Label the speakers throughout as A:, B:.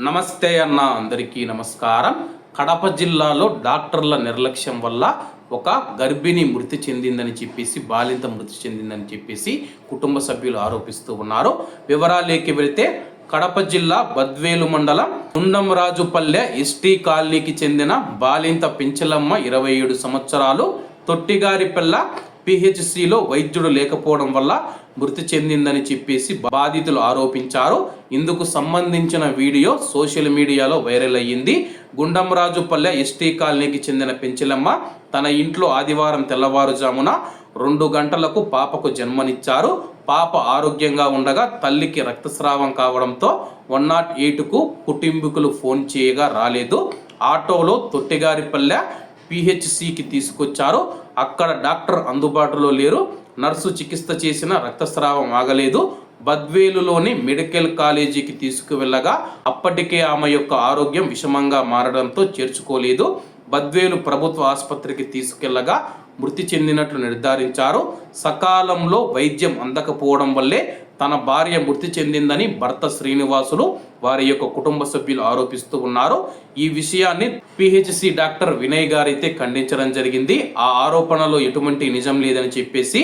A: నమస్తే అన్న, అందరికీ నమస్కారం. కడప జిల్లాలో డాక్టర్ల నిర్లక్ష్యం వల్ల ఒక గర్భిణి మృతి చెందిందని చెప్పేసి, బాలింత మృతి చెందిందని చెప్పేసి కుటుంబ సభ్యులు ఆరోపిస్తూ ఉన్నారు. వివరాలేకి వెళితే కడప జిల్లా బద్వేలు మండలం గుండంరాజుపల్లె ఎస్టీ కాలనీకి చెందిన బాలింత పెంచలమ్మ 27 సంవత్సరాలు తొట్టిగారిపల్ల పిహెచ్సిలో వైద్యుడు లేకపోవడం వల్ల మృతి చెందిందని చెప్పేసి బాధితులు ఆరోపించారు. ఇందుకు సంబంధించిన వీడియో సోషల్ మీడియాలో వైరల్ అయ్యింది. గుండంరాజుపల్లె ఎస్టీ కాలనీకి చెందిన పెంచలమ్మ తన ఇంట్లో ఆదివారం తెల్లవారుజామున 2 గంటలకు పాపకు జన్మనిచ్చారు. పాప ఆరోగ్యంగా ఉండగా తల్లికి రక్తస్రావం కావడంతో 108కు కుటుంబీకులు ఫోన్ చేయగా రాలేదు. ఆటోలో తొట్టిగారిపల్లె పిహెచ్సికి తీసుకొచ్చారు. అక్కడ డాక్టర్ అందుబాటులో లేరు. నర్సు చికిత్స చేసిన రక్తస్రావం ఆగలేదు. బద్వేలులోని మెడికల్ కాలేజీకి తీసుకువెళ్ళగా అప్పటికే ఆమె యొక్క ఆరోగ్యం విషమంగా మారడంతో చేర్చుకోలేదు. బద్వేలు ప్రభుత్వ ఆసుపత్రికి తీసుకెళ్లగా మృతి చెందినట్లు నిర్ధారించారు. సకాలంలో వైద్యం అందకపోవడం వల్లే తన భార్య మృతి చెందిందని భర్త శ్రీనివాసులు వారి యొక్క కుటుంబ సభ్యులు ఆరోపిస్తూ ఉన్నారు. ఈ విషయాన్ని పిహెచ్సి డాక్టర్ వినయ్ గారైతే ఖండించడం జరిగింది. ఆ ఆరోపణలో ఎటువంటి నిజం లేదని చెప్పేసి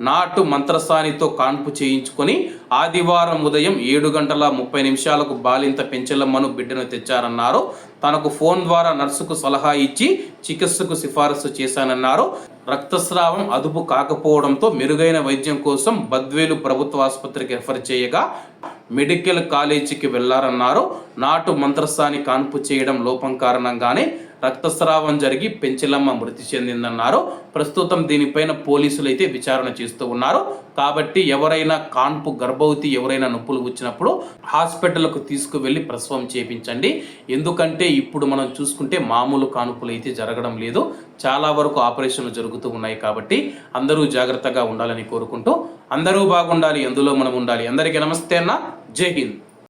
A: నాటు మంత్రసానితో కాన్పు చేయించుకొని ఆదివారం ఉదయం 7:30 బాలింత పెంచలమ్మను బిడ్డను తెచ్చారన్నారు. తనకు ఫోన్ ద్వారా నర్సుకు సలహా ఇచ్చి చికిత్సకు సిఫారసు చేశానన్నారు. రక్తస్రావం అదుపు కాకపోవడంతో మెరుగైన వైద్యం కోసం బద్వేలు ప్రభుత్వ ఆసుపత్రికి రెఫర్ చేయగా మెడికల్ కాలేజీకి వెళ్లారన్నారు. నాటు మంత్రసాని కాన్పు చేయడం లోపం కారణంగానే రక్తస్రావం జరిగి పెంచలమ్మ మృతి చెందిందన్నారు. ప్రస్తుతం దీనిపైన పోలీసులు అయితే విచారణ చేస్తూ ఉన్నారు. కాబట్టి ఎవరైనా కాన్పు గర్భవతి ఎవరైనా నొప్పులు వచ్చినప్పుడు హాస్పిటల్కు తీసుకువెళ్ళి ప్రసవం చేయించండి. ఎందుకంటే ఇప్పుడు మనం చూసుకుంటే మామూలు కాన్పులు అయితే జరగడం లేదు. చాలా వరకు ఆపరేషన్లు జరుగుతూ ఉన్నాయి. కాబట్టి అందరూ జాగ్రత్తగా ఉండాలని కోరుకుంటూ అందరూ బాగుండాలి, అందులో మనం ఉండాలి. అందరికీ నమస్తే అన్న, జై హింద్.